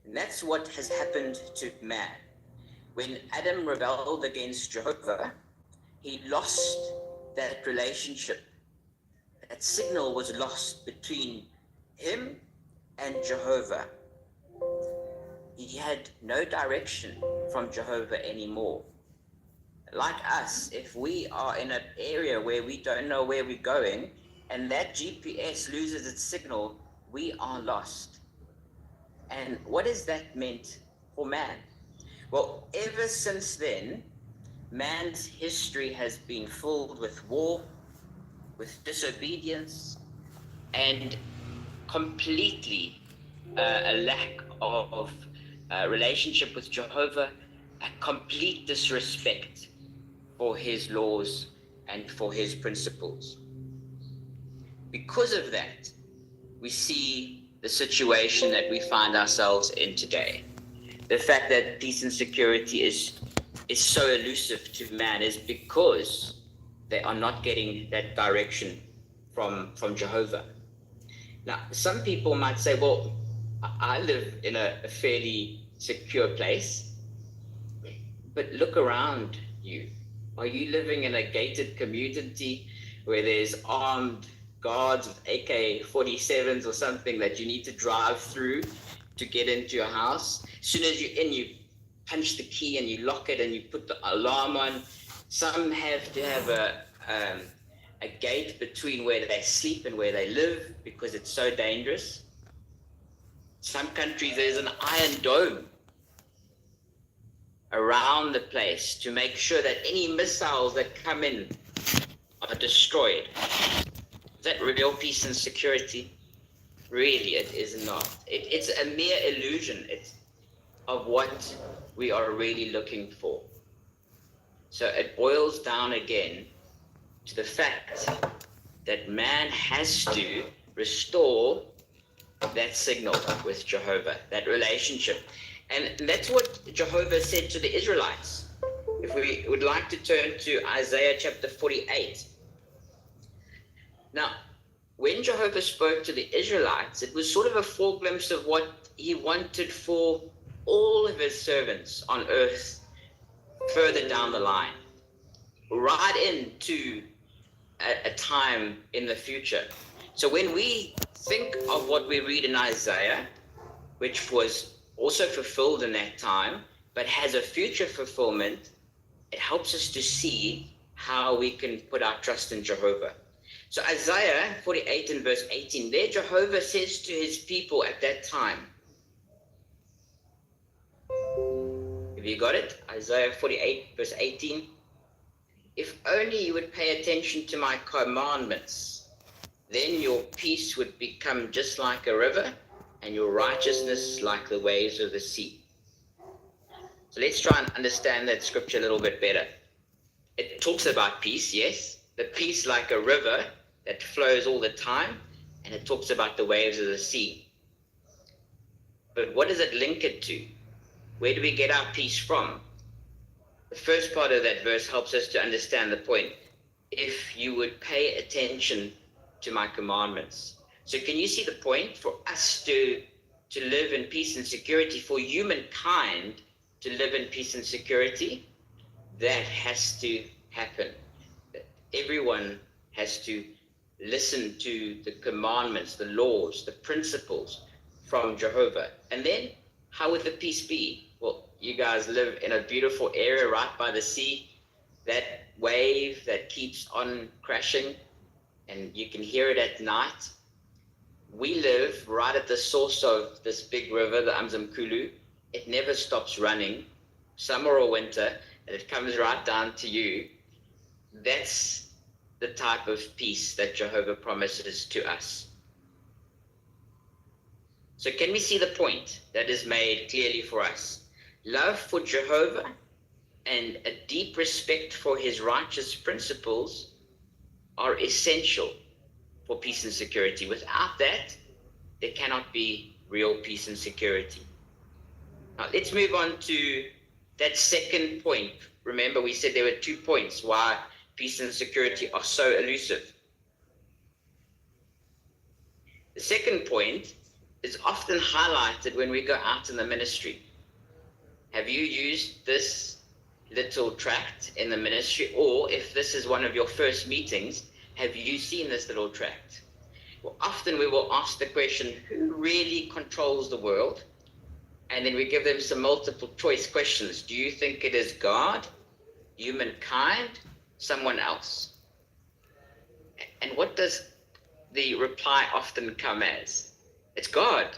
And that's what has happened to man. When Adam rebelled against Jehovah, he lost that relationship. That signal was lost between him and Jehovah. He had no direction from Jehovah anymore. Like us, if we are in an area where we don't know where we're going and that GPS loses its signal, we are lost. And what has that meant for man? Well, ever since then, man's history has been filled with war, with disobedience, and completely a lack of relationship with Jehovah, a complete disrespect for his laws and for his principles. Because of that, we see the situation that we find ourselves in today. The fact that peace and security is so elusive to man is because they are not getting that direction from Jehovah. Now, some people might say, well, I live in a fairly secure place, but look around you. Are you living in a gated community where there's armed guards with AK-47s or something that you need to drive through to get into your house? As soon as you're in, you punch the key and you lock it and you put the alarm on. Some have to have a gate between where they sleep and where they live because it's so dangerous. Some countries, there's an iron dome around the place to make sure that any missiles that come in are destroyed. Is that real peace and security? Really, it is not. It's a mere illusion of what we are really looking for. So it boils down again to the fact that man has to restore that signal with Jehovah, that relationship. And that's what Jehovah said to the Israelites. If we would like to turn to Isaiah chapter 48. Now, when Jehovah spoke to the Israelites, it was sort of a foreglimpse of what he wanted for all of his servants on earth further down the line, right into a time in the future. So when we think of what we read in Isaiah, which was also fulfilled in that time, but has a future fulfillment, it helps us to see how we can put our trust in Jehovah. So Isaiah 48 and verse 18, there Jehovah says to his people at that time, have you got it? Isaiah 48 verse 18, if only you would pay attention to my commandments, then your peace would become just like a river and your righteousness like the waves of the sea. So let's try and understand that scripture a little bit better. It talks about peace, yes, the peace like a river that flows all the time, and it talks about the waves of the sea. But what does it link it to? Where do we get our peace from? The first part of that verse helps us to understand the point. If you would pay attention to my commandments. So can you see the point? For us to live in peace and security, for humankind to live in peace and security, that has to happen. Everyone has to listen to the commandments, the laws, the principles from Jehovah. And then how would the peace be? Well, you guys live in a beautiful area right by the sea. That wave that keeps on crashing, and you can hear it at night. We live right at the source of this big river, the Umzimkhulu. It never stops running, summer or winter, and it comes right down to you. That's the type of peace that Jehovah promises to us. So can we see the point that is made clearly for us? Love for Jehovah and a deep respect for his righteous principles are essential for peace and security. Without that, there cannot be real peace and security. Now, let's move on to that second point. Remember, we said there were 2 points why peace and security are so elusive. The second point is often highlighted when we go out in the ministry. Have you used this little tract in the ministry? Or if this is one of your first meetings, have you seen this little tract? Well, often we will ask the question, who really controls the world? And then we give them some multiple choice questions. Do you think it is God, humankind, someone else? And what does the reply often come as? It's God.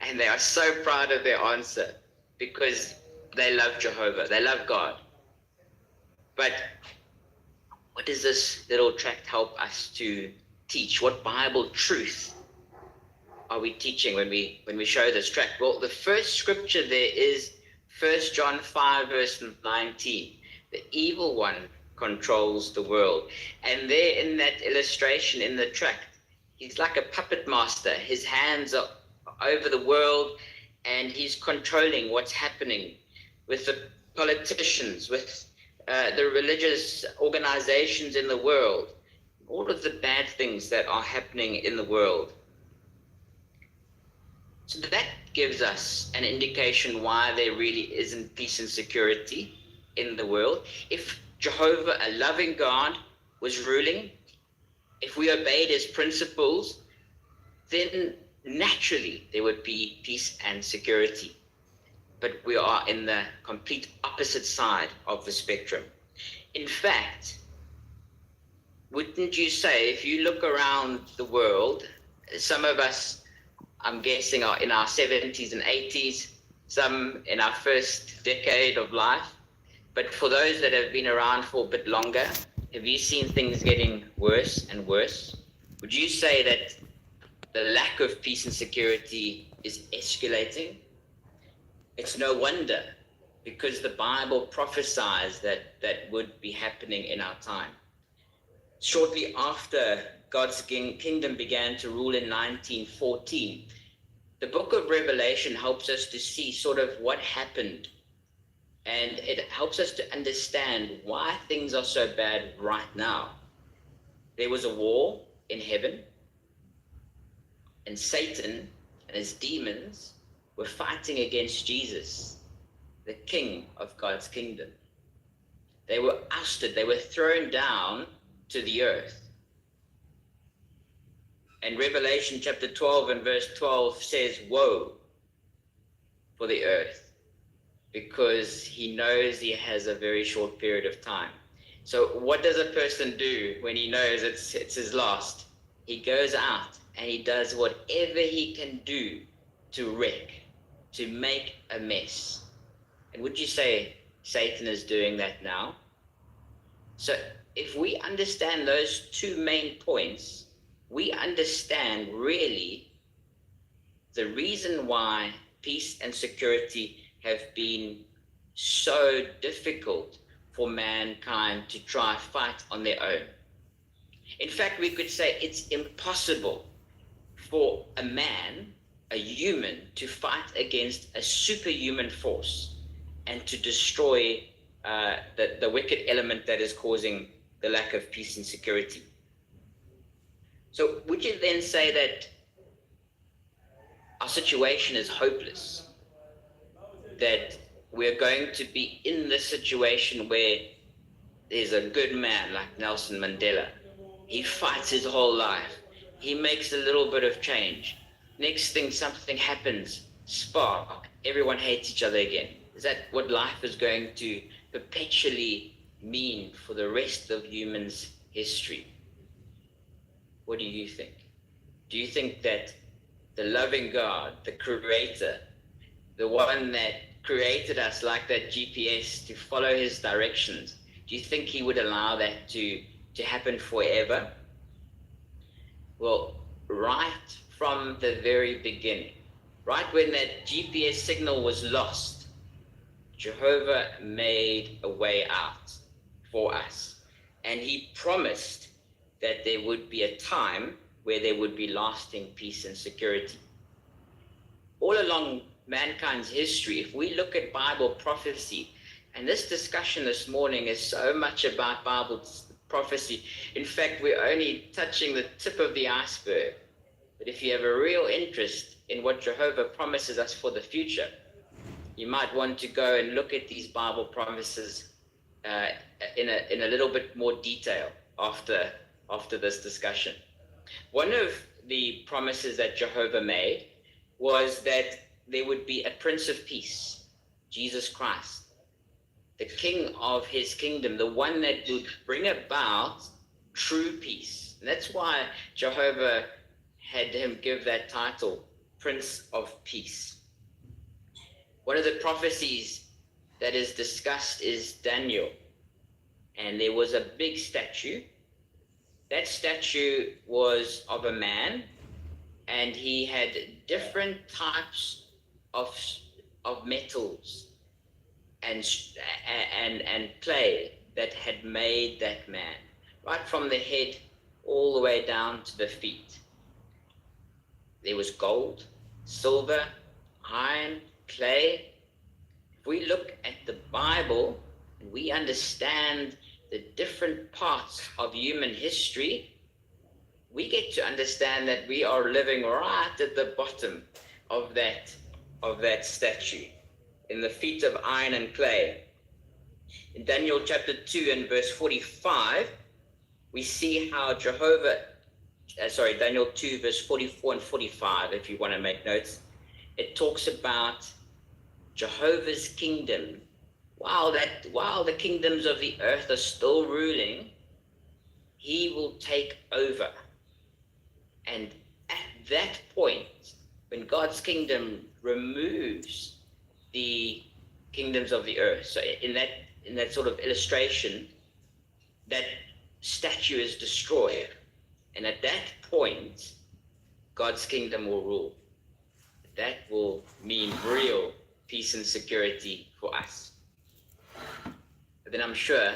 And they are so proud of their answer because they love Jehovah, they love God. But what does this little tract help us to teach? What Bible truth are we teaching when we show this tract? Well, the first scripture there is 1 John 5 verse 19. The evil one controls the world. And there in that illustration in the tract, he's like a puppet master. His hands are over the world and he's controlling what's happening with the politicians, with the religious organizations in the world, all of the bad things that are happening in the world. So that gives us an indication why there really isn't peace and security in the world. If Jehovah, a loving God, was ruling, if we obeyed his principles, then naturally there would be peace and security. But we are in the complete opposite side of the spectrum. In fact, wouldn't you say, if you look around the world, some of us, I'm guessing, are in our 70s and 80s, some in our first decade of life. But for those that have been around for a bit longer, have you seen things getting worse and worse? Would you say that the lack of peace and security is escalating? It's no wonder, because the Bible prophesies that would be happening in our time. Shortly after God's kingdom began to rule in 1914, the book of Revelation helps us to see sort of what happened, and it helps us to understand why things are so bad right now. There was a war in heaven, and Satan and his demons were fighting against Jesus, the King of God's kingdom. They were ousted, they were thrown down to the earth. And Revelation chapter 12 and verse 12 says, woe for the earth, because he knows he has a very short period of time. So what does a person do when he knows it's his last? He goes out and he does whatever he can do to wreck, to make a mess. And would you say Satan is doing that now? So if we understand those two main points, we understand really the reason why peace and security have been so difficult for mankind to try fight on their own. In fact, we could say it's impossible for a man, a human, to fight against a superhuman force and to destroy the wicked element that is causing the lack of peace and security. So would you then say that our situation is hopeless? That we're going to be in this situation where there's a good man like Nelson Mandela. He fights his whole life. He makes a little bit of change. Next thing, something happens, spark, everyone hates each other again. Is that what life is going to perpetually mean for the rest of humans' history? What do you think? Do you think that the loving God, the creator, the one that created us like that GPS to follow his directions, do you think he would allow that to happen forever? Well, right from the very beginning, right when that GPS signal was lost, Jehovah made a way out for us. And he promised that there would be a time where there would be lasting peace and security. All along mankind's history, if we look at Bible prophecy, and this discussion this morning is so much about Bible prophecy. In fact, we're only touching the tip of the iceberg. But if you have a real interest in what Jehovah promises us for the future, you might want to go and look at these Bible promises in a little bit more detail after this discussion. One of the promises that Jehovah made was that there would be a Prince of Peace, Jesus Christ, the King of his kingdom, the one that would bring about true peace. And that's why Jehovah had him give that title, Prince of Peace. One of the prophecies that is discussed is Daniel. And there was a big statue. That statue was of a man, and he had different types of metals and clay that had made that man, right from the head all the way down to the feet. There was gold, silver, iron, clay. If we look at the Bible and we understand the different parts of human history, we get to understand that we are living right at the bottom of that statue, in the feet of iron and clay. In Daniel chapter 2 and verse 45, we see how Daniel 2 verse 44 and 45, if you want to make notes, it talks about Jehovah's kingdom. While the kingdoms of the earth are still ruling, he will take over. And at that point, when God's kingdom removes the kingdoms of the earth, so in that sort of illustration, that statue is destroyed. And at that point, God's kingdom will rule. That will mean real peace and security for us. But then I'm sure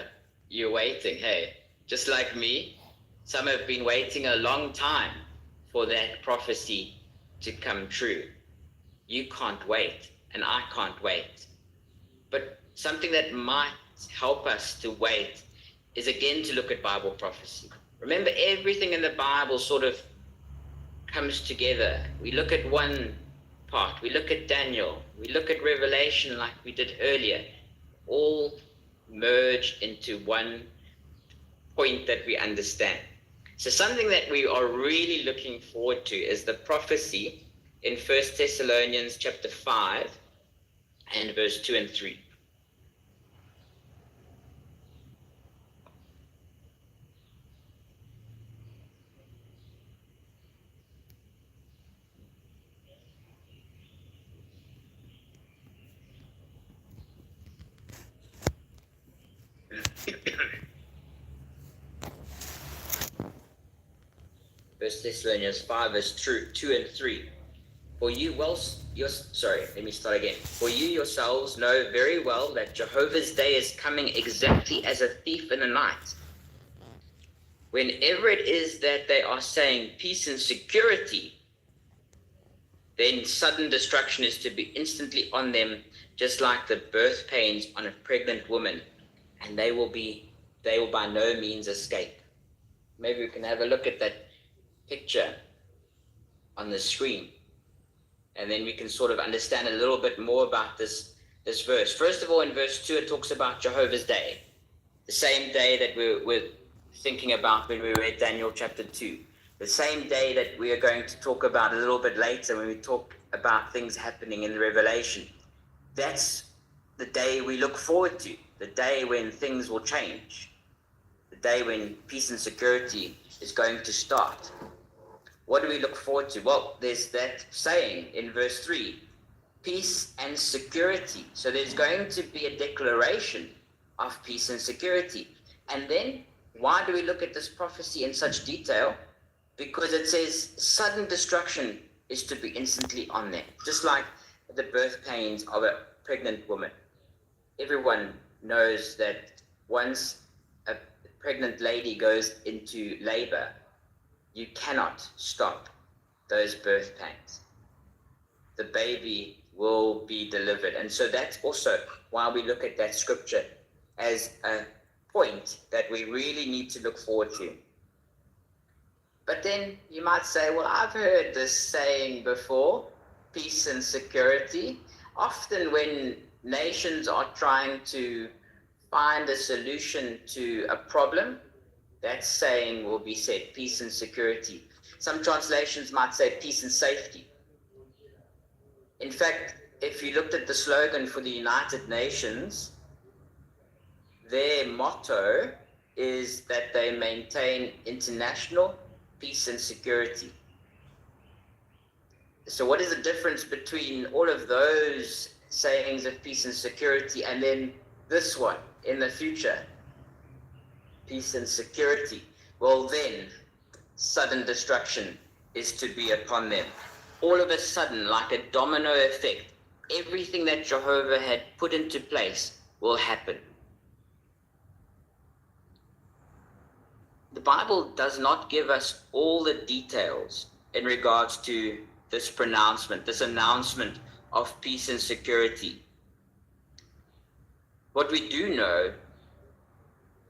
you're waiting, hey, just like me, some have been waiting a long time for that prophecy to come true. You can't wait, and I can't wait. But something that might help us to wait is again to look at Bible prophecy. Remember, everything in the Bible sort of comes together. We look at one part, we look at Daniel, we look at Revelation like we did earlier, all merged into one point that we understand. So something that we are really looking forward to is the prophecy in 1 Thessalonians chapter 5 and verse 2 and 3. First Thessalonians 5 verse 2 and 3. For you yourselves know very well that Jehovah's day is coming exactly as a thief in the night. Whenever it is that they are saying peace and security, then sudden destruction is to be instantly on them, just like the birth pains on a pregnant woman, and they will by no means escape. Maybe we can have a look at that picture on the screen, and then we can sort of understand a little bit more about this verse. First of all, in verse 2, it talks about Jehovah's day, the same day that we're thinking about when we read Daniel chapter 2, the same day that we are going to talk about a little bit later when we talk about things happening in the Revelation. That's the day we look forward to, the day when things will change, the day when peace and security is going to start. What do we look forward to? Well, there's that saying in verse 3, peace and security. So there's going to be a declaration of peace and security. And then, why do we look at this prophecy in such detail? Because it says sudden destruction is to be instantly on them, just like the birth pains of a pregnant woman. Everyone knows that once a pregnant lady goes into labor, you cannot stop those birth pains. The baby will be delivered. And so that's also why we look at that scripture as a point that we really need to look forward to. But then you might say, well, I've heard this saying before. peace and security. Often when nations are trying to find a solution to a problem, that saying will be said, peace and security. Some translations might say peace and safety. In fact, if you looked at the slogan for the United Nations, their motto is that they maintain international peace and security. So what is the difference between all of those sayings of peace and security and then this one in the future? Peace and security. Well then, sudden destruction is to be upon them. All of a sudden, like a domino effect, everything that Jehovah had put into place will happen. The Bible does not give us all the details in regards to this pronouncement, this announcement of peace and security. What we do know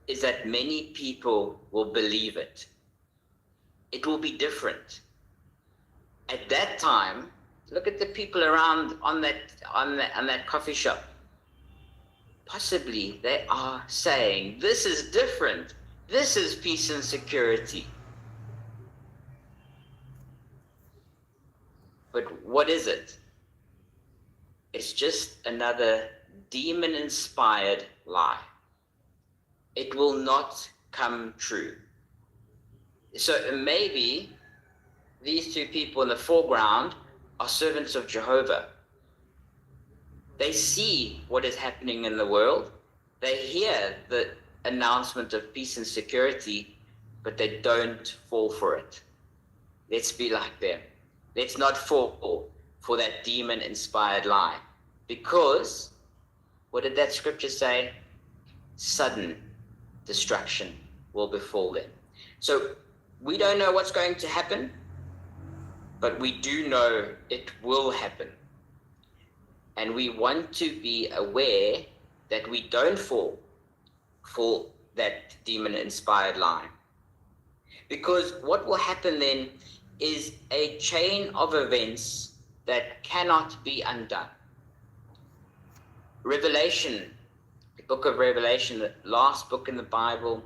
is that many people will believe it. It will be different. At that time, look at the people around on that coffee shop. Possibly they are saying, this is different. This is peace and security. But what is it? It's just another demon-inspired lie. It will not come true. So maybe these two people in the foreground are servants of Jehovah. They see what is happening in the world. They hear the announcement of peace and security, but they don't fall for it. Let's be like them. Let's not fall for that demon-inspired lie. Because, what did that scripture say? Sudden destruction will befall them. So, we don't know what's going to happen, but we do know it will happen. And we want to be aware that we don't fall for that demon-inspired lie. Because what will happen then is a chain of events that cannot be undone. Revelation, the book of Revelation, the last book in the Bible,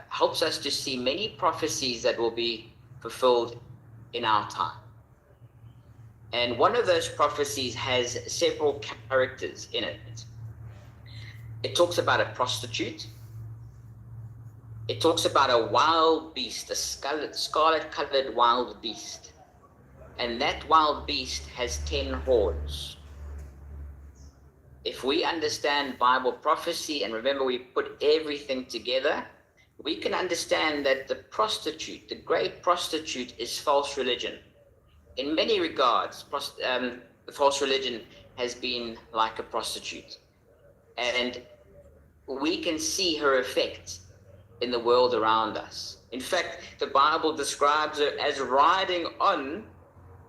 helps us to see many prophecies that will be fulfilled in our time. And one of those prophecies has several characters in it. It talks about a prostitute. It talks about a wild beast, a scarlet-colored wild beast. And that wild beast has 10 horns. If we understand Bible prophecy, and remember we put everything together, we can understand that the prostitute, the great prostitute, is false religion. In many regards, the false religion has been like a prostitute. And we can see her effect in the world around us. In fact, the Bible describes her as riding on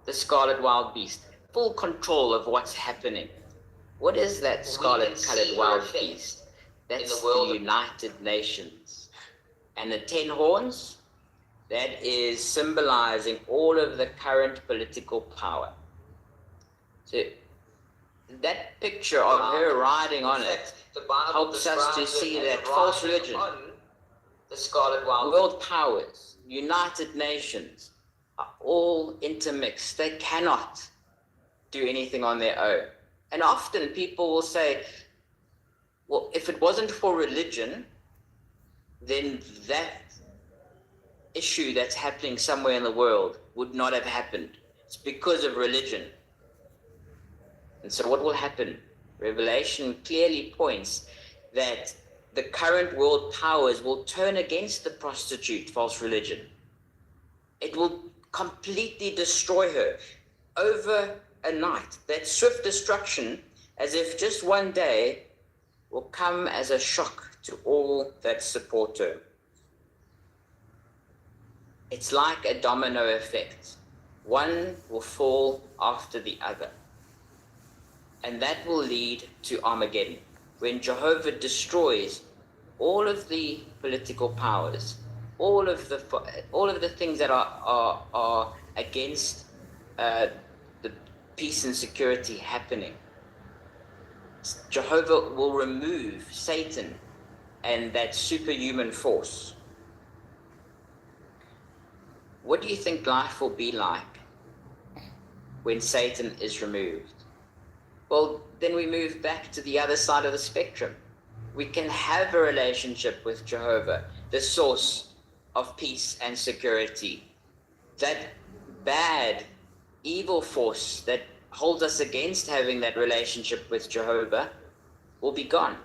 the scarlet wild beast, full control of what's happening. What is that scarlet-colored wild beast? That's the United Nations. And the 10 horns, that is symbolizing all of the current political power. So that picture of her riding on it helps us to see that false religion, the scarlet wild world powers, United Nations, are all intermixed. They cannot do anything on their own. And often people will say, well, if it wasn't for religion, then that issue that's happening somewhere in the world would not have happened. It's because of religion. And so what will happen? Revelation clearly points that the current world powers will turn against the prostitute, false religion. It will completely destroy her over a night. That swift destruction, as if just one day, will come as a shock to all that support her. It's like a domino effect. One will fall after the other. And that will lead to Armageddon, when Jehovah destroys all of the political powers, all of the things that are against peace and security happening. Jehovah will remove Satan and that superhuman force. What do you think life will be like when Satan is removed? Well, then we move back to the other side of the spectrum. We can have a relationship with Jehovah, the source of peace and security. That bad, evil force that holds us against having that relationship with Jehovah will be gone.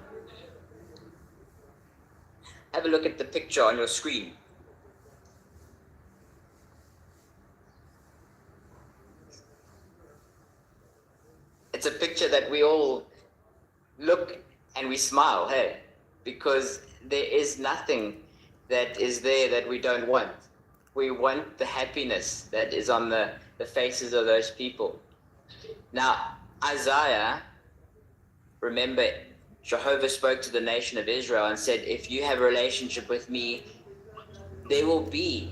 Have a look at the picture on your screen. It's a picture that we all look and we smile, hey, because there is nothing that is there that we don't want. We want the happiness that is on the faces of those people. Now, Isaiah, remember, Jehovah spoke to the nation of Israel and said, if you have a relationship with me, there will be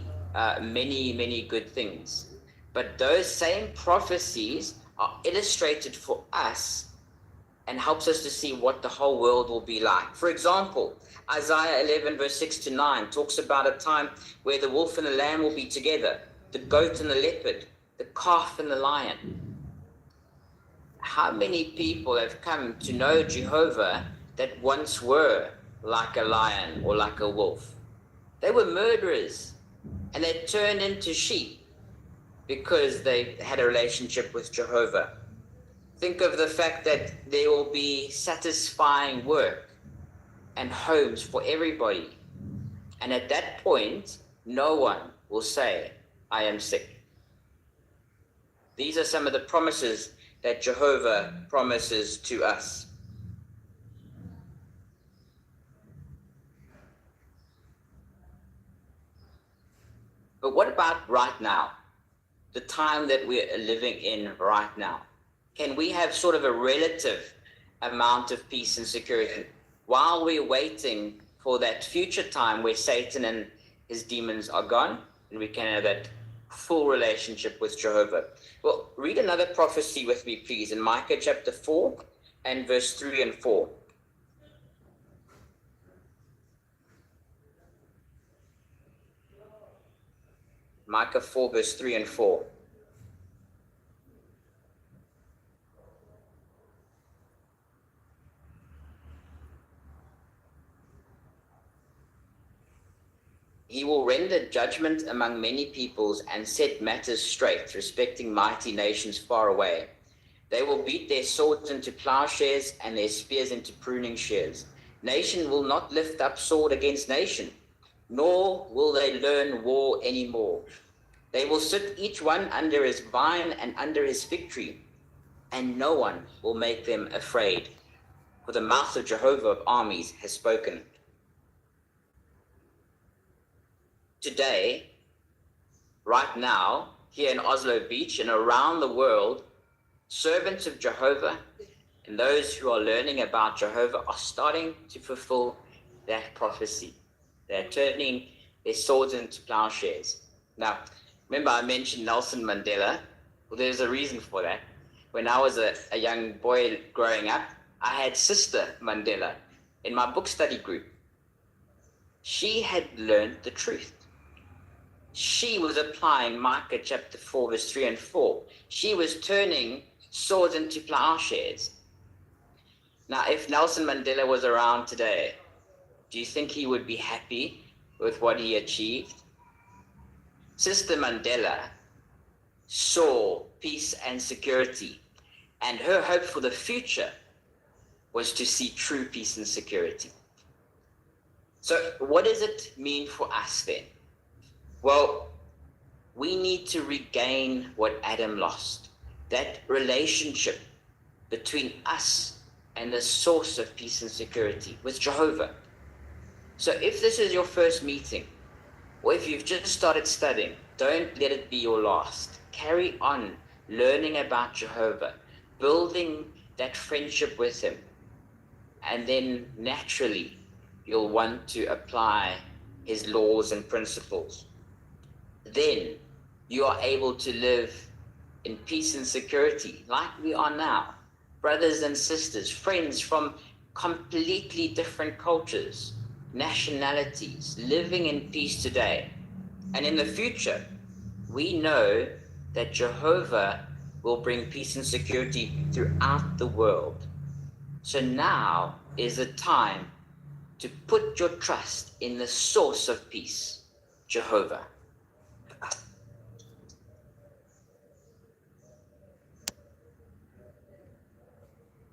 many, many good things. But those same prophecies are illustrated for us and helps us to see what the whole world will be like. For example, Isaiah 11 verse 6 to 9 talks about a time where the wolf and the lamb will be together, the goat and the leopard, the calf and the lion. How many people have come to know Jehovah that once were like a lion or like a wolf? They were murderers and they turned into sheep because they had a relationship with Jehovah. Think of the fact that there will be satisfying work and homes for everybody. And at that point, no one will say, I am sick. These are some of the promises that Jehovah promises to us. But what about right now? The time that we're living in right now. Can we have sort of a relative amount of peace and security while we're waiting for that future time where Satan and his demons are gone and we can have that full relationship with Jehovah? Well, read another prophecy with me, please, in Micah chapter 4 and verse 3 and 4. Micah 4 verse 3 and 4. He will render judgment among many peoples and set matters straight, respecting mighty nations far away. They will beat their swords into plowshares and their spears into pruning shears. Nation will not lift up sword against nation, nor will they learn war anymore. They will sit each one under his vine and under his fig tree, and no one will make them afraid, for the mouth of Jehovah of armies has spoken. Today, right now, here in Oslo Beach and around the world, servants of Jehovah and those who are learning about Jehovah are starting to fulfill that prophecy. They're turning their swords into plowshares. Now, remember I mentioned Nelson Mandela? Well, there's a reason for that. When I was a young boy growing up, I had Sister Mandela in my book study group. She had learned the truth. She was applying Micah chapter 4 verse 3 and 4. She was turning swords into plowshares. Now, if Nelson Mandela was around today, do you think he would be happy with what he achieved? Sister Mandela saw peace and security, and her hope for the future was to see true peace and security. So what does it mean for us then? Well, we need to regain what Adam lost, that relationship between us and the source of peace and security with Jehovah. So if this is your first meeting, or if you've just started studying, don't let it be your last. Carry on learning about Jehovah, building that friendship with him, and then naturally you'll want to apply his laws and principles. Then you are able to live in peace and security, like we are now, brothers and sisters, friends from completely different cultures, nationalities, living in peace today. And in the future, we know that Jehovah will bring peace and security throughout the world. So now is the time to put your trust in the source of peace, Jehovah.